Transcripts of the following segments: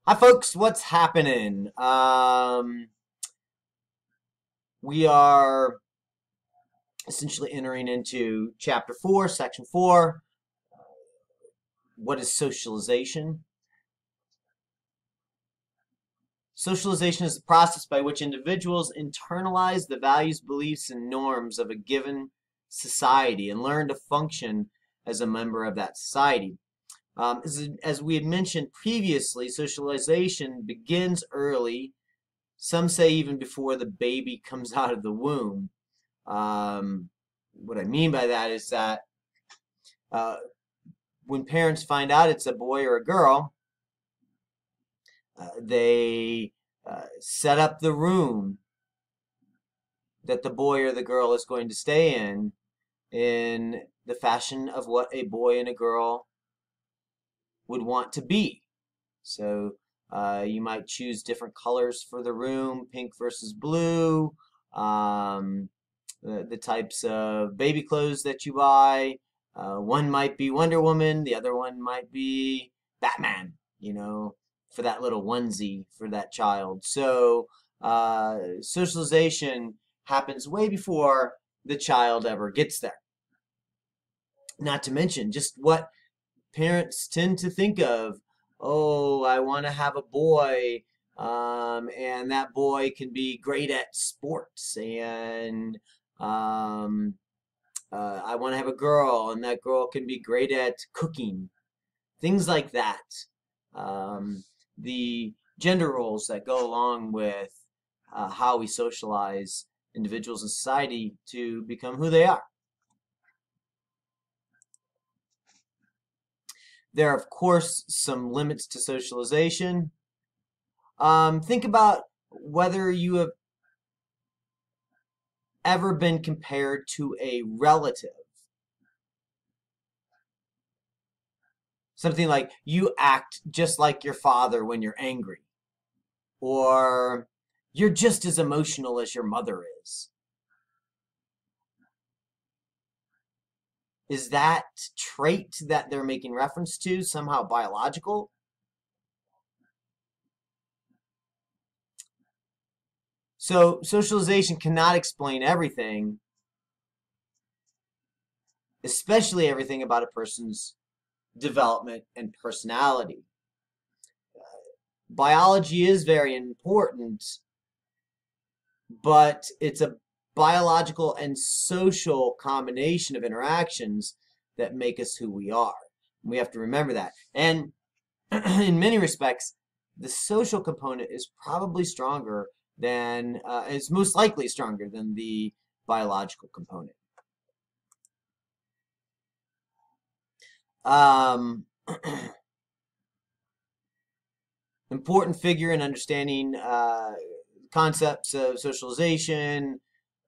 Hi, folks. What's happening? We are essentially entering into Chapter 4, Section 4. What is socialization? Socialization is the process by which individuals internalize the values, beliefs, and norms of a given society and learn to function as a member of that society. As we had mentioned previously, socialization begins early. Some say even before the baby comes out of the womb. What I mean by that is that uh, when parents find out it's a boy or a girl, they set up the room that the boy or the girl is going to stay in the fashion of what a boy and a girl would want to be. So you might choose different colors for the room, pink versus blue, the types of baby clothes that you buy. One might be Wonder Woman, the other one might be Batman, for that little onesie for that child. So socialization happens way before the child ever gets there. Not to mention just what parents tend to think of. Oh, I want to have a boy, and that boy can be great at sports, and I want to have a girl, and that girl can be great at cooking. Things like that. The gender roles that go along with how we socialize individuals in society to become who they are. There are, of course, some limits to socialization. Think about whether you have ever been compared to a relative. Something like you act just like your father when you're angry, or you're just as emotional as your mother is. Is that trait that they're making reference to somehow biological? So socialization cannot explain everything, especially everything about a person's development and personality. Biology is very important, but it's a biological and social combination of interactions that make us who we are. We have to remember that. And in many respects, the social component is probably stronger than, is most likely stronger than the biological component. Important figure in understanding concepts of socialization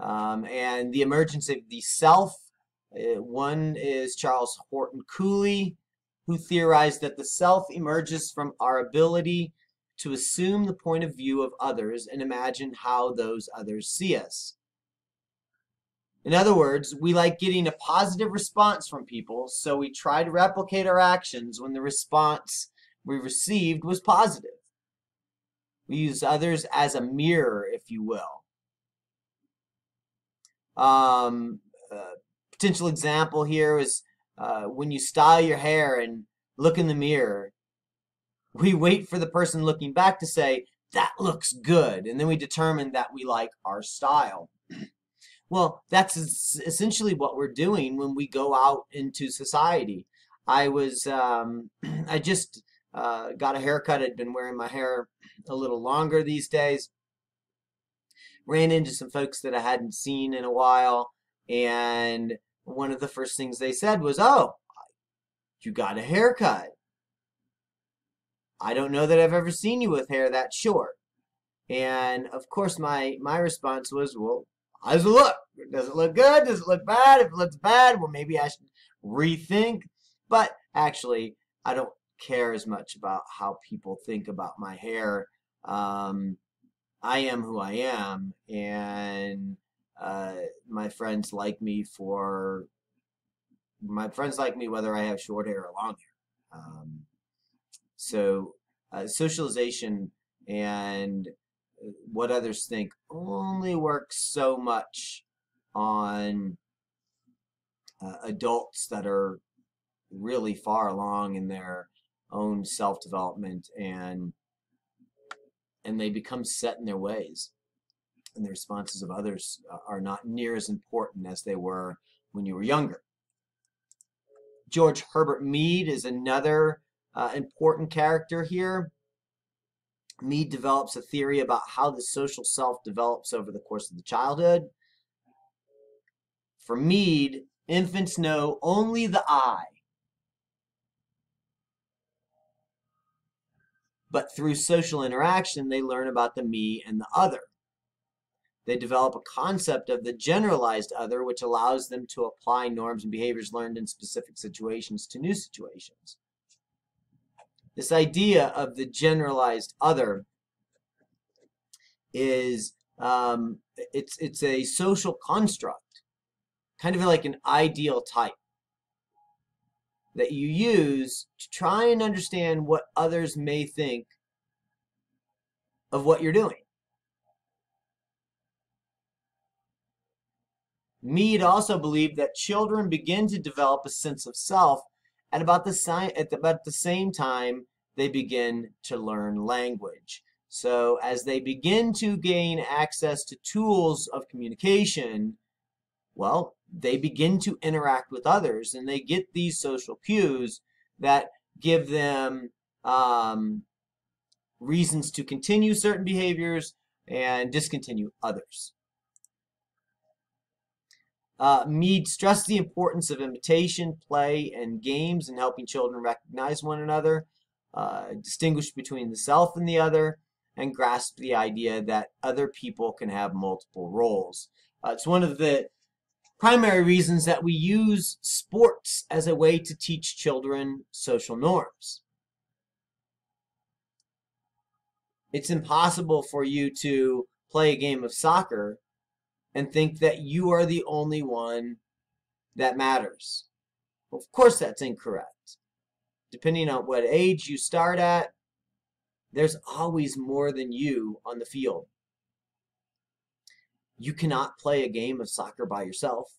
and the emergence of the self. One is Charles Horton Cooley, who theorized that the self emerges from our ability to assume the point of view of others and imagine how those others see us. In other words, we like getting a positive response from people, so we try to replicate our actions when the response we received was positive. We use others as a mirror, if you will. Potential example here is when you style your hair and look in the mirror, we wait for the person looking back to say, that looks good, and then we determine that we like our style. Well, that's essentially what we're doing when we go out into society. I just got a haircut. I'd been wearing my hair a little longer these days. Ran into some folks that I hadn't seen in a while, and one of the first things they said was, "Oh, you got a haircut. I don't know that I've ever seen you with hair that short." And of course, my response was, "Well, how does it look? Does it look good? Does it look bad? If it looks bad, well, maybe I should rethink." But actually, I don't care as much about how people think about my hair. I am who I am, and my friends like me whether I have short hair or long hair. So socialization and what others think only works so much on adults that are really far along in their own self-development, and they become set in their ways, and the responses of others are not near as important as they were when you were younger. George Herbert Mead is another important character here. Mead develops a theory about how the social self develops over the course of the childhood. For Mead, infants know only the I, but through social interaction, they learn about the me and the other. They develop a concept of the generalized other, which allows them to apply norms and behaviors learned in specific situations to new situations. This idea of the generalized other is it's a social construct, kind of like an ideal type that you use to try and understand what others may think of what you're doing. Mead also believed that children begin to develop a sense of self at about the same time they begin to learn language. So as they begin to gain access to tools of communication, well, they begin to interact with others, and they get these social cues that give them reasons to continue certain behaviors and discontinue others. Mead stressed the importance of imitation, play, and games in helping children recognize one another, distinguish between the self and the other, and grasp the idea that other people can have multiple roles. It's one of the primary reasons that we use sports as a way to teach children social norms. It's impossible for you to play a game of soccer and think that you are the only one that matters. Well, of course, that's incorrect. Depending on what age you start at, there's always more than you on the field. You cannot play a game of soccer by yourself.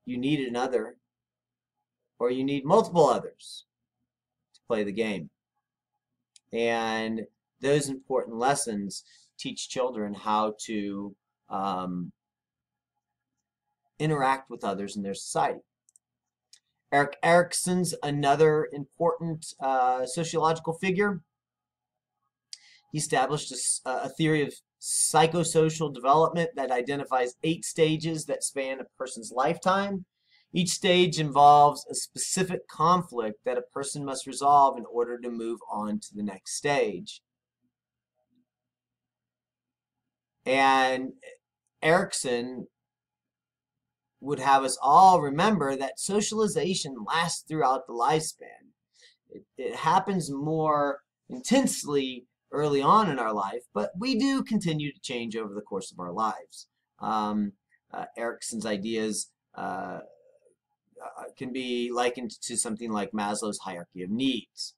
You need another, or you need multiple others to play the game. And those important lessons teach children how to interact with others in their society. Erik Erikson's another important sociological figure. He established a theory of psychosocial development that identifies 8 stages that span a person's lifetime. Each stage involves a specific conflict that a person must resolve in order to move on to the next stage. And Erikson would have us all remember that socialization lasts throughout the lifespan. It happens more intensely early on in our life, but we do continue to change over the course of our lives. Erikson's ideas can be likened to something like Maslow's hierarchy of needs.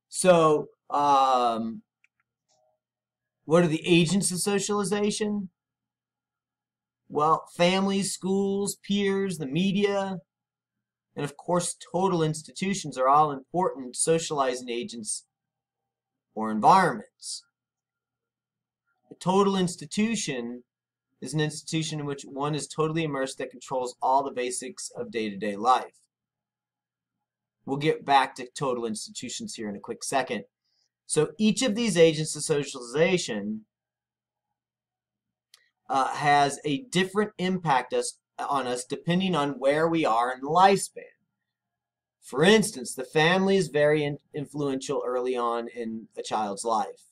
So, what are the agents of socialization? Well, families, schools, peers, the media, and of course, total institutions are all important socializing agents or environments. A total institution is an institution in which one is totally immersed that controls all the basics of day-to-day life. We'll get back to total institutions here in a quick second. So each of these agents of socialization has a different impact on us depending on where we are in the lifespan. For instance, the family is very influential early on in a child's life.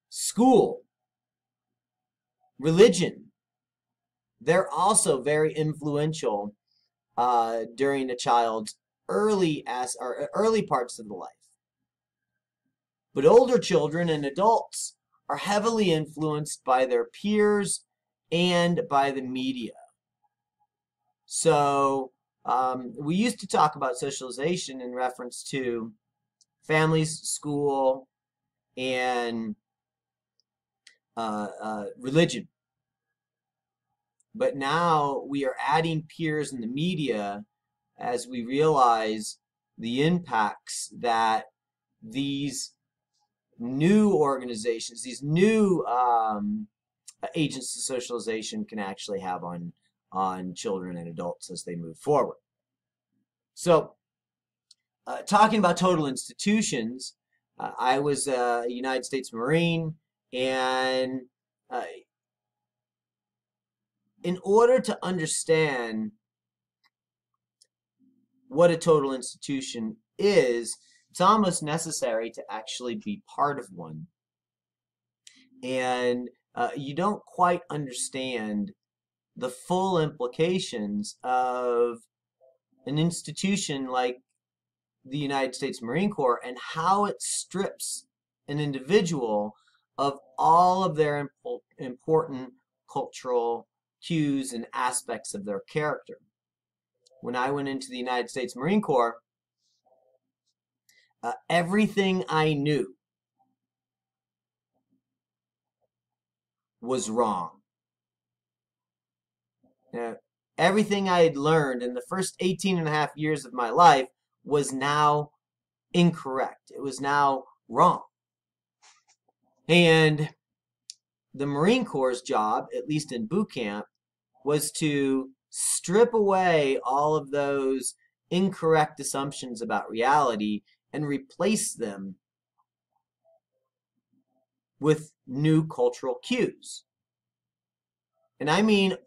School, religion, they're also very influential during a child's early parts of the life. But older children and adults are heavily influenced by their peers and by the media. So We used to talk about socialization in reference to families, school, and religion. But now we are adding peers in the media as we realize the impacts that these new organizations, these new agents of socialization can actually have on children and adults as they move forward. So, talking about total institutions, I was a United States Marine, and in order to understand what a total institution is, it's almost necessary to actually be part of one. And you don't quite understand the full implications of an institution like the United States Marine Corps and how it strips an individual of all of their important cultural cues and aspects of their character. When I went into the United States Marine Corps, everything I knew was wrong. Everything I had learned in the first 18 and a half years of my life was now incorrect. It was now wrong. And the Marine Corps' job, at least in boot camp, was to strip away all of those incorrect assumptions about reality and replace them with new cultural cues. And I mean,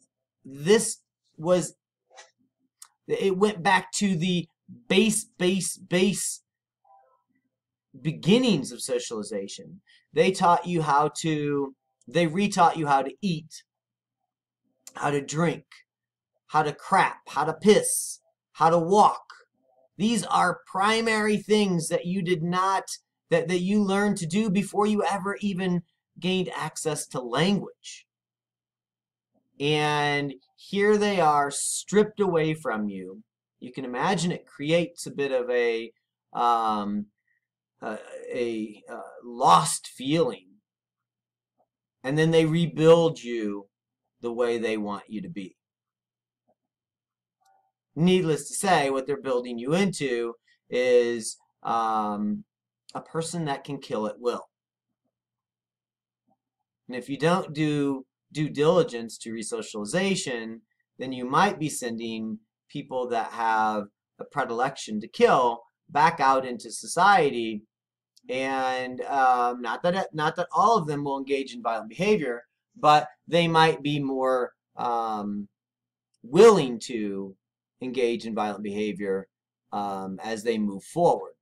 it went back to the base beginnings of socialization. They retaught you how to eat, how to drink, how to crap, how to piss, how to walk. These are primary things that you did not, that you learned to do before you ever even gained access to language. And here they are stripped away from you. You can imagine it creates a bit of a lost feeling. And then they rebuild you the way they want you to be. Needless to say, what they're building you into is a person that can kill at will. And if you don't do due diligence to resocialization, then you might be sending people that have a predilection to kill back out into society. And not that all of them will engage in violent behavior, but they might be more willing to engage in violent behavior as they move forward.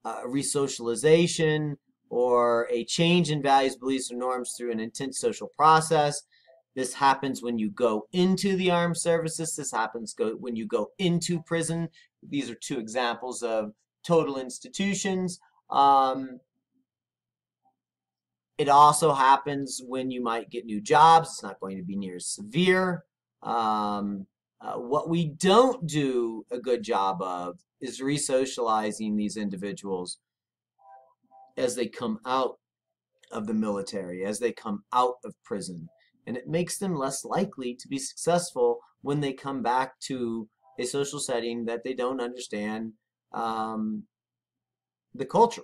Resocialization, or a change in values, beliefs, or norms through an intense social process. This happens when you go into the armed services. This happens when you go into prison. These are two examples of total institutions. It also happens when you might get new jobs. It's not going to be near as severe. What we don't do a good job of is resocializing these individuals as they come out of the military, as they come out of prison. And it makes them less likely to be successful when they come back to a social setting that they don't understand the culture.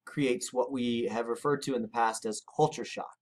Creates what we have referred to in the past as culture shock.